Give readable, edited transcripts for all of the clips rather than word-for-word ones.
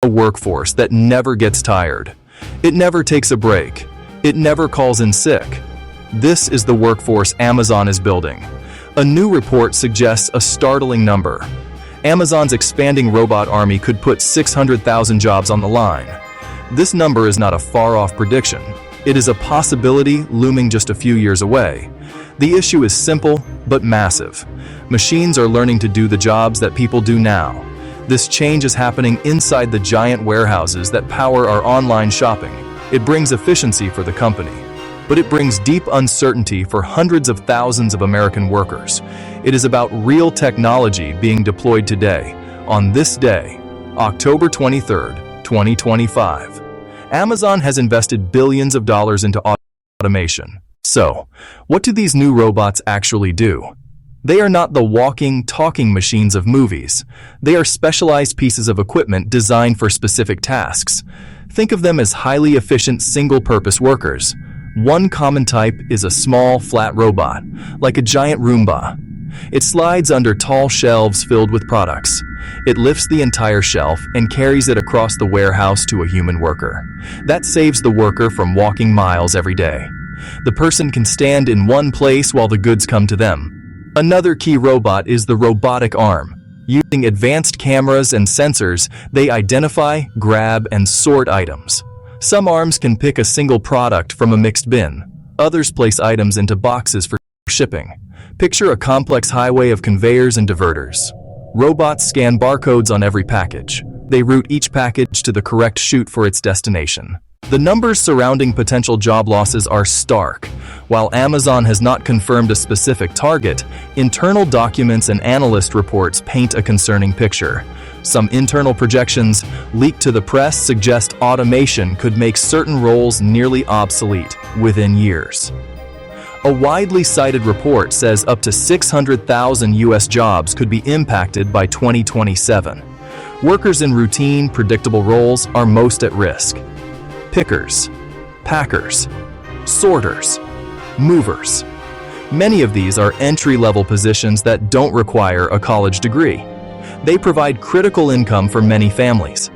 a workforce that never gets tired. It never takes a break. It never calls in sick. This is the workforce Amazon is building. A new report suggests a startling number. Amazon's expanding robot army could put 600,000 jobs on the line. This number is not a far-off prediction. It is a possibility looming just a few years away. The issue is simple but massive. Machines are learning to do the jobs that people do now. This change is happening inside the giant warehouses that power our online shopping. It brings efficiency for the company, but it brings deep uncertainty for hundreds of thousands of American workers. It is about real technology being deployed today, on this day, October 23rd, 2025. Amazon has invested billions of dollars into automation. So, what do these new robots actually do? They are not the walking, talking machines of movies. They are specialized pieces of equipment designed for specific tasks. Think of them as highly efficient single-purpose workers. One common type is a small, flat robot, like a giant Roomba. It slides under tall shelves filled with products. It lifts the entire shelf and carries it across the warehouse to a human worker. That saves the worker from walking miles every day. The person can stand in one place while the goods come to them. Another key robot is the robotic arm. Using advanced cameras and sensors, they identify, grab, and sort items. Some arms can pick a single product from a mixed bin. Others place items into boxes for shipping. Picture a complex highway of conveyors and diverters. Robots scan barcodes on every package. They route each package to the correct chute for its destination. The numbers surrounding potential job losses are stark. While Amazon has not confirmed a specific target, internal documents and analyst reports paint a concerning picture. Some internal projections leaked to the press suggest automation could make certain roles nearly obsolete within years. A widely cited report says up to 600,000 U.S. jobs could be impacted by 2027. Workers in routine, predictable roles are most at risk. Pickers, packers, sorters, movers. Many of these are entry-level positions that don't require a college degree. They provide critical income for many families.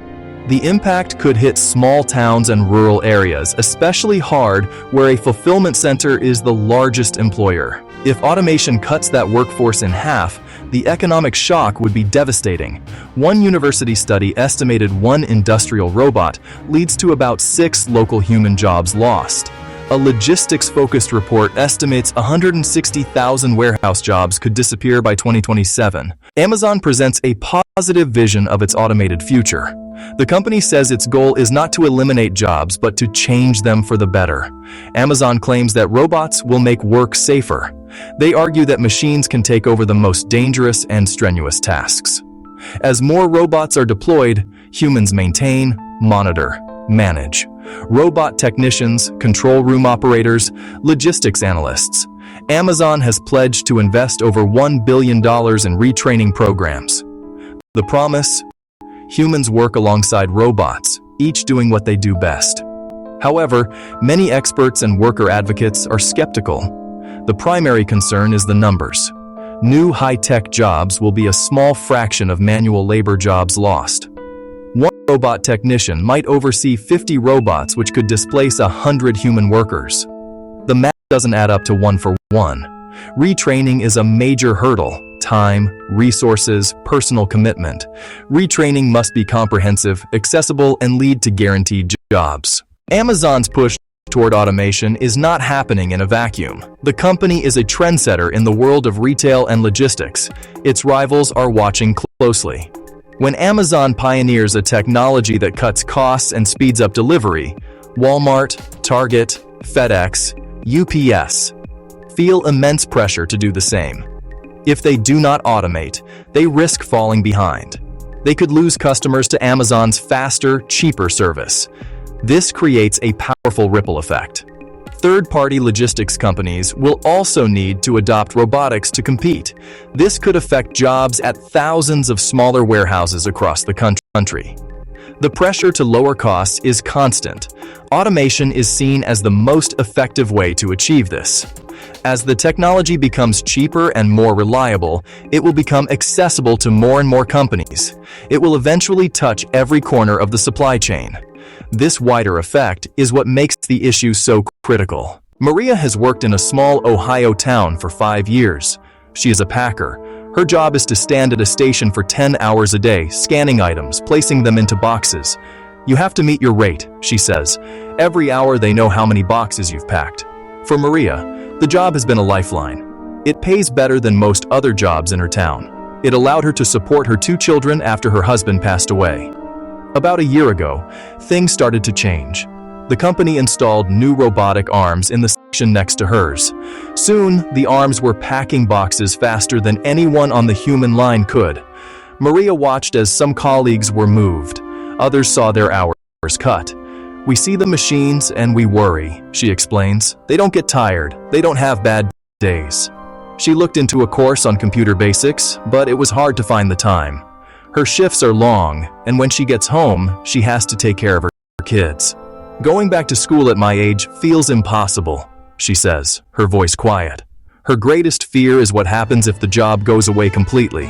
The impact could hit small towns and rural areas, especially hard where a fulfillment center is the largest employer. If automation cuts that workforce in half, the economic shock would be devastating. One university study estimated one industrial robot leads to about 6 local human jobs lost. A logistics-focused report estimates 160,000 warehouse jobs could disappear by 2027. Amazon presents a positive vision of its automated future. The company says its goal is not to eliminate jobs, but to change them for the better. Amazon claims that robots will make work safer. They argue that machines can take over the most dangerous and strenuous tasks. As more robots are deployed, humans maintain, monitor, manage. Robot technicians, control room operators, logistics analysts. Amazon has pledged to invest over $1 billion in retraining programs. The promise? Humans work alongside robots, each doing what they do best. However, many experts and worker advocates are skeptical. The primary concern is the numbers. New high-tech jobs will be a small fraction of manual labor jobs lost. One robot technician might oversee 50 robots, which could displace 100 human workers. The math doesn't add up to 1 for 1. Retraining is a major hurdle. Time, resources, personal commitment. Retraining must be comprehensive, accessible, and lead to guaranteed jobs. Amazon's push toward automation is not happening in a vacuum. The company is a trendsetter in the world of retail and logistics. Its rivals are watching closely. When Amazon pioneers a technology that cuts costs and speeds up delivery, Walmart, Target, FedEx, UPS feel immense pressure to do the same. If they do not automate, they risk falling behind. They could lose customers to Amazon's faster, cheaper service. This creates a powerful ripple effect. Third-party logistics companies will also need to adopt robotics to compete. This could affect jobs at thousands of smaller warehouses across the country. The pressure to lower costs is constant. Automation is seen as the most effective way to achieve this. As the technology becomes cheaper and more reliable, it will become accessible to more and more companies. It will eventually touch every corner of the supply chain. This wider effect is what makes the issue so critical. Maria has worked in a small Ohio town for 5 years. She is a packer. Her job is to stand at a station for 10 hours a day, scanning items, placing them into boxes. You have to meet your rate, she says. Every hour they know how many boxes you've packed. For Maria, the job has been a lifeline. It pays better than most other jobs in her town. It allowed her to support her 2 children after her husband passed away. About a year ago, things started to change. The company installed new robotic arms in the section next to hers. Soon, the arms were packing boxes faster than anyone on the human line could. Maria watched as some colleagues were moved. Others saw their hours cut. We see the machines and we worry, she explains. They don't get tired. They don't have bad days. She looked into a course on computer basics, but it was hard to find the time. Her shifts are long, and when she gets home, she has to take care of her kids. Going back to school at my age feels impossible, she says, her voice quiet. Her greatest fear is what happens if the job goes away completely.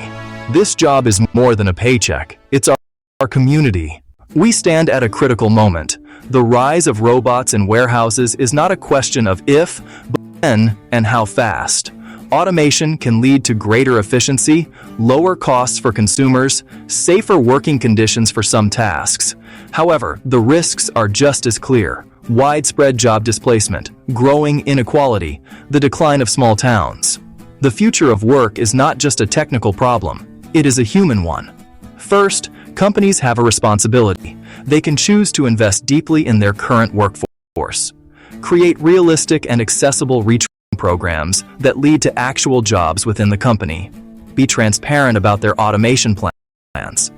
This job is more than a paycheck. It's our community. We stand at a critical moment. The rise of robots in warehouses is not a question of if, but when and how fast. Automation can lead to greater efficiency, lower costs for consumers, safer working conditions for some tasks. However, the risks are just as clear. Widespread job displacement, growing inequality, the decline of small towns. The future of work is not just a technical problem, it is a human one. First, companies have a responsibility. They can choose to invest deeply in their current workforce. Create realistic and accessible retraining programs that lead to actual jobs within the company. Be transparent about their automation plans.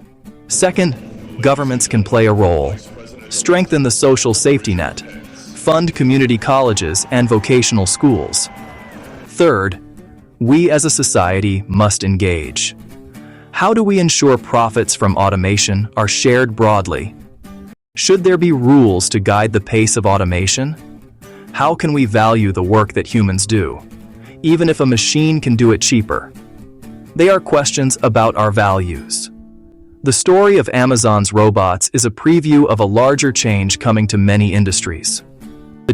Second, governments can play a role. Strengthen the social safety net. Fund community colleges and vocational schools. Third, we as a society must engage. How do we ensure profits from automation are shared broadly? Should there be rules to guide the pace of automation? How can we value the work that humans do, even if a machine can do it cheaper? They are questions about our values. The story of Amazon's robots is a preview of a larger change coming to many industries.